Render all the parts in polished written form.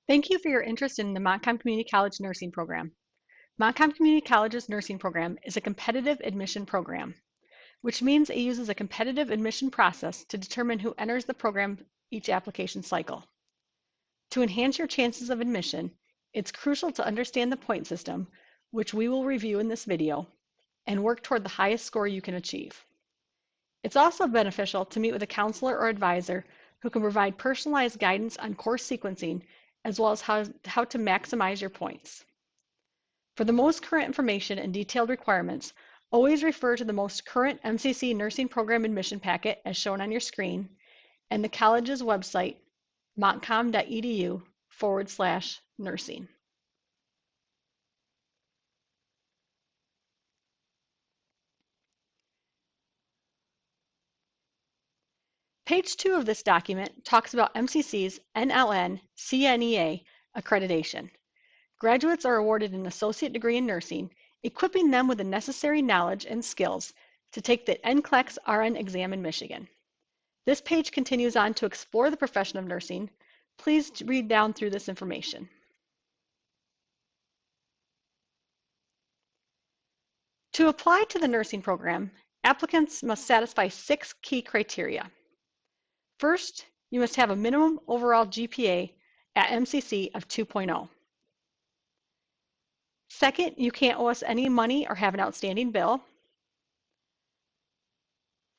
Thank you for your interest in the Montcalm Community College nursing program. Montcalm Community College's nursing program is a competitive admission program, which means it uses a competitive admission process to determine who enters the program each application cycle. To enhance your chances of admission, it's crucial to understand the point system, which we will review in this video, and work toward the highest score you can achieve. It's also beneficial to meet with a counselor or advisor who can provide personalized guidance on course sequencing as well as how to maximize your points. For the most current information and detailed requirements, always refer to the most current MCC Nursing Program admission packet as shown on your screen and the college's website, montcalm.edu/nursing. Page 2 of this document talks about MCC's NLN-CNEA accreditation. Graduates are awarded an associate degree in nursing, equipping them with the necessary knowledge and skills to take the NCLEX RN exam in Michigan. This page continues on to explore the profession of nursing. Please read down through this information. To apply to the nursing program, applicants must satisfy 6 key criteria. First, you must have a minimum overall GPA at MCC of 2.0. Second, you can't owe us any money or have an outstanding bill.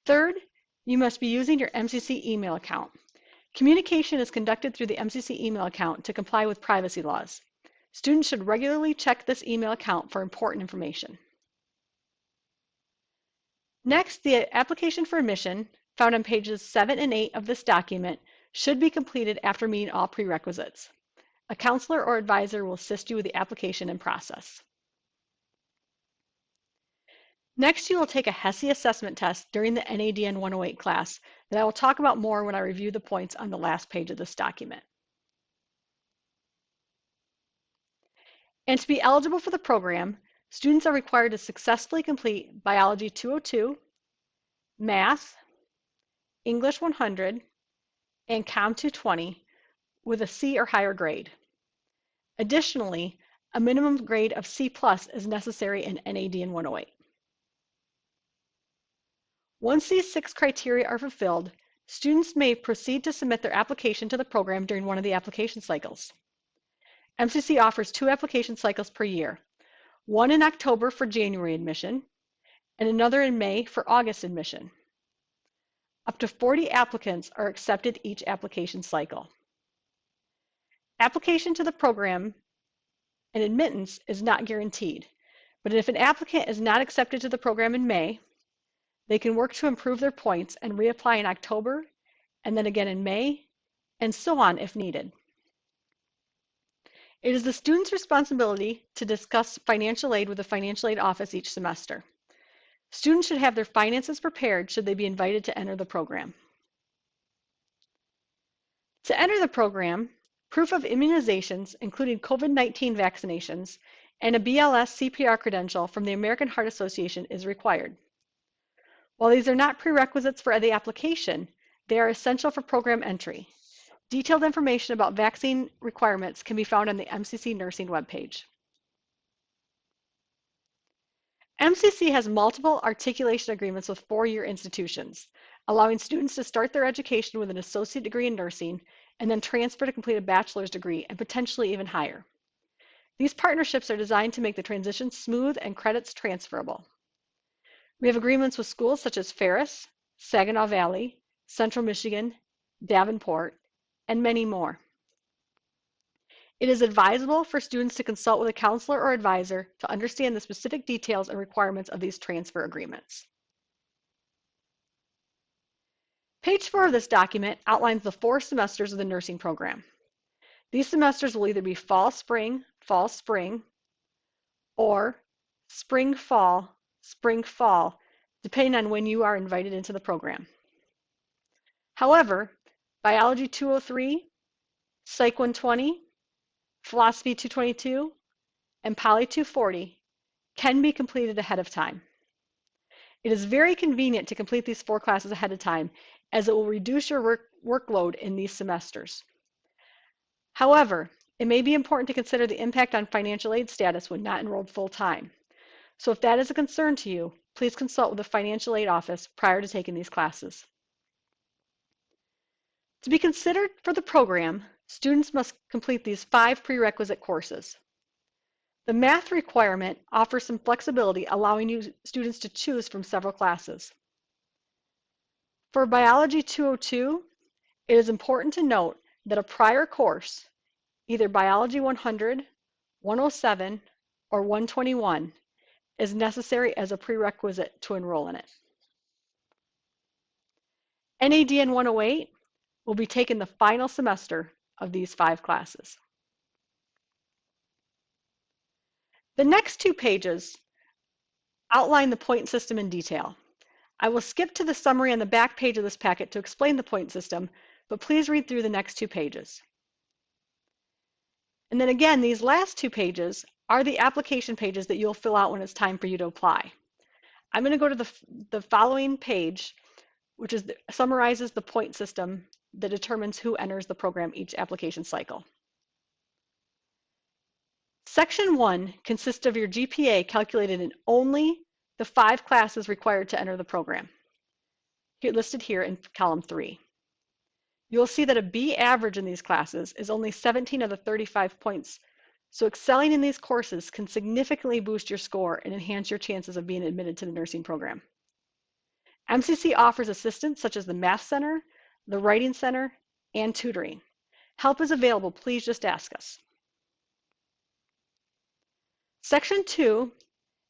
Third, you must be using your MCC email account. Communication is conducted through the MCC email account to comply with privacy laws. Students should regularly check this email account for important information. Next, the application for admission, found on pages 7 and 8 of this document, should be completed after meeting all prerequisites. A counselor or advisor will assist you with the application and process. Next, you will take a HESI assessment test during the NADN 108 class that I will talk about more when I review the points on the last page of this document. And to be eligible for the program, students are required to successfully complete Biology 202, Math, English 100, and Com 220 with a C or higher grade. Additionally, a minimum grade of C+ is necessary in NADN 108. Once these 6 criteria are fulfilled, students may proceed to submit their application to the program during one of the application cycles. MCC offers 2 application cycles per year, one in October for January admission, and another in May for August admission. Up to 40 applicants are accepted each application cycle. Application to the program and admittance is not guaranteed, but if an applicant is not accepted to the program in May, they can work to improve their points and reapply in October, and then again in May, and so on if needed. It is the student's responsibility to discuss financial aid with the financial aid office each semester. Students should have their finances prepared should they be invited to enter the program. To enter the program, proof of immunizations, including COVID-19 vaccinations, and a BLS CPR credential from the American Heart Association is required. While these are not prerequisites for the application, they are essential for program entry. Detailed information about vaccine requirements can be found on the MCC Nursing webpage. MCC has multiple articulation agreements with 4-year institutions, allowing students to start their education with an associate degree in nursing and then transfer to complete a bachelor's degree and potentially even higher. These partnerships are designed to make the transition smooth and credits transferable. We have agreements with schools such as Ferris, Saginaw Valley, Central Michigan, Davenport, and many more. It is advisable for students to consult with a counselor or advisor to understand the specific details and requirements of these transfer agreements. Page 4 of this document outlines the 4 semesters of the nursing program. These semesters will either be fall-spring, fall-spring, or spring-fall, spring-fall, depending on when you are invited into the program. However, Biology 203, Psych 120, Philosophy 222, and Poly 240 can be completed ahead of time. It is very convenient to complete these 4 classes ahead of time, as it will reduce your workload in these semesters. However, It may be important to consider the impact on financial aid status when not enrolled full-time. So if that is a concern to you, please consult with the financial aid office prior to taking these classes. To be considered for the program, students must complete these 5 prerequisite courses. The math requirement offers some flexibility, allowing you students to choose from several classes. For Biology 202, it is important to note that a prior course, either Biology 100, 107, or 121, is necessary as a prerequisite to enroll in it. NADN 108 will be taken the final semester of these 5 classes. The next 2 pages outline the point system in detail. I will skip to the summary on the back page of this packet to explain the point system, but please read through the next 2 pages. And then again, these last 2 pages are the application pages that you'll fill out when it's time for you to apply. I'm going to go to the following page, which summarizes the point system that determines who enters the program each application cycle. Section 1 consists of your GPA calculated in only the 5 classes required to enter the program, listed here in column 3. You'll see that a B average in these classes is only 17 of the 35 points, so excelling in these courses can significantly boost your score and enhance your chances of being admitted to the nursing program. MCC offers assistance such as the Math Center, the Writing Center, and tutoring. Help is available, please just ask us. Section 2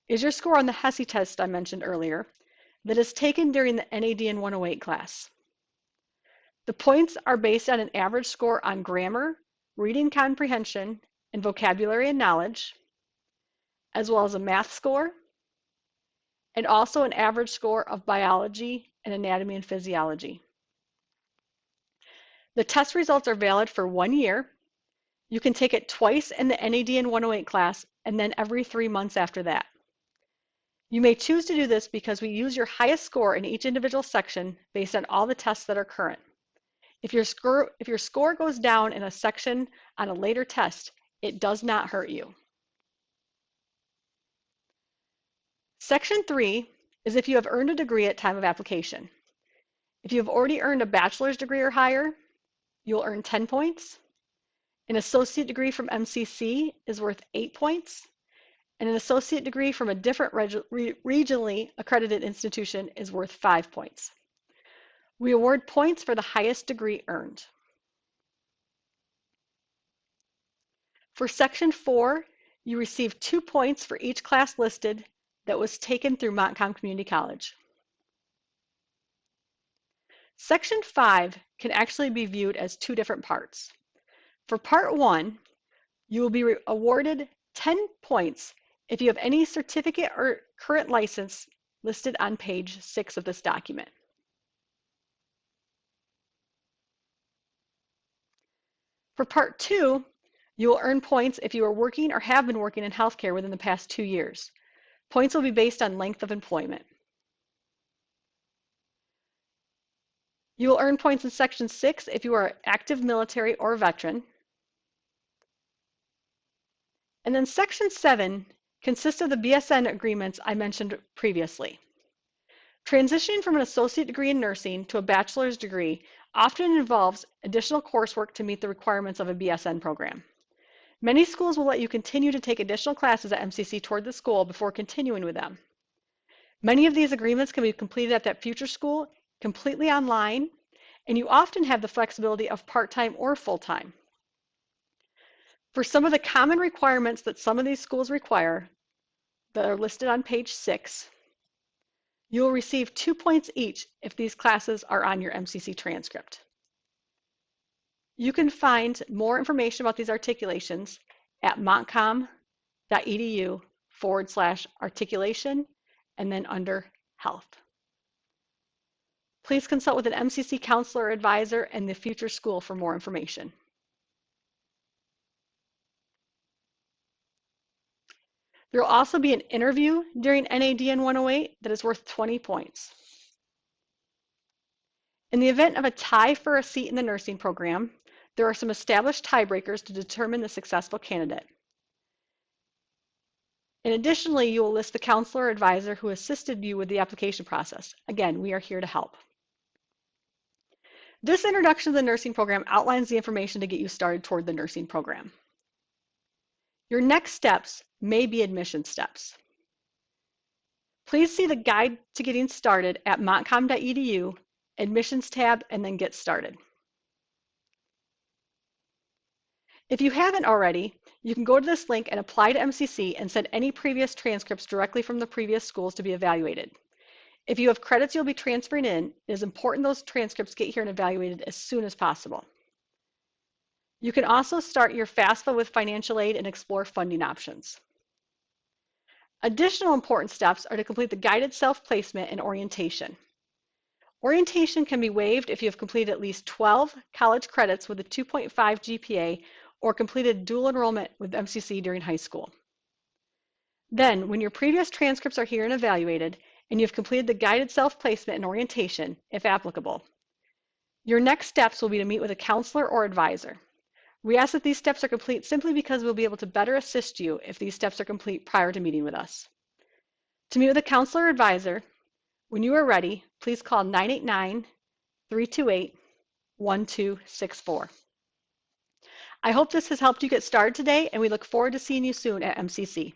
is your score on the HESI test I mentioned earlier that is taken during the NADN 108 class. The points are based on an average score on grammar, reading comprehension, and vocabulary and knowledge, as well as a math score, and also an average score of biology and anatomy and physiology. The test results are valid for 1 year. You can take it twice in the NADN 108 class and then every 3 months after that. You may choose to do this because we use your highest score in each individual section based on all the tests that are current. If your score goes down in a section on a later test, it does not hurt you. Section 3 is if you have earned a degree at time of application. If you have already earned a bachelor's degree or higher, you'll earn 10 points. An associate degree from MCC is worth 8 points, and an associate degree from a different regionally accredited institution is worth 5 points. We award points for the highest degree earned. For Section 4, you receive 2 points for each class listed that was taken through Montcalm Community College. Section 5 can actually be viewed as 2 different parts. For Part 1, you will be awarded 10 points if you have any certificate or current license listed on page 6 of this document. For Part 2, you will earn points if you are working or have been working in healthcare within the past 2 years. Points will be based on length of employment. You will earn points in Section 6 if you are active military or veteran. And then Section 7 consists of the BSN agreements I mentioned previously. Transitioning from an associate degree in nursing to a bachelor's degree often involves additional coursework to meet the requirements of a BSN program. Many schools will let you continue to take additional classes at MCC toward the school before continuing with them. Many of these agreements can be completed at that future school completely online, and you often have the flexibility of part-time or full-time. For some of the common requirements that some of these schools require that are listed on page 6, you will receive 2 points each if these classes are on your MCC transcript. You can find more information about these articulations at montcalm.edu/articulation and then under health. Please consult with an MCC counselor or advisor and the future school for more information. There will also be an interview during NADN 108 that is worth 20 points. In the event of a tie for a seat in the nursing program, There are some established tiebreakers to determine the successful candidate. And additionally, you will list the counselor or advisor who assisted you with the application process. Again, we are here to help. This introduction to the nursing program outlines the information to get you started toward the nursing program. Your next steps may be admission steps. Please see the guide to getting started at montcalm.edu, admissions tab, and then get started. If you haven't already, you can go to this link and apply to MCC and send any previous transcripts directly from the previous schools to be evaluated. If you have credits you'll be transferring in, it is important those transcripts get here and evaluated as soon as possible. You can also start your FAFSA with financial aid and explore funding options. Additional important steps are to complete the guided self-placement and orientation. Orientation can be waived if you have completed at least 12 college credits with a 2.5 GPA or completed dual enrollment with MCC during high school. Then, when your previous transcripts are here and evaluated, and you've completed the guided self-placement and orientation, if applicable, your next steps will be to meet with a counselor or advisor. We ask that these steps are complete simply because we'll be able to better assist you if these steps are complete prior to meeting with us. To meet with a counselor or advisor, when you are ready, please call 989-328-1264. I hope this has helped you get started today, and we look forward to seeing you soon at MCC.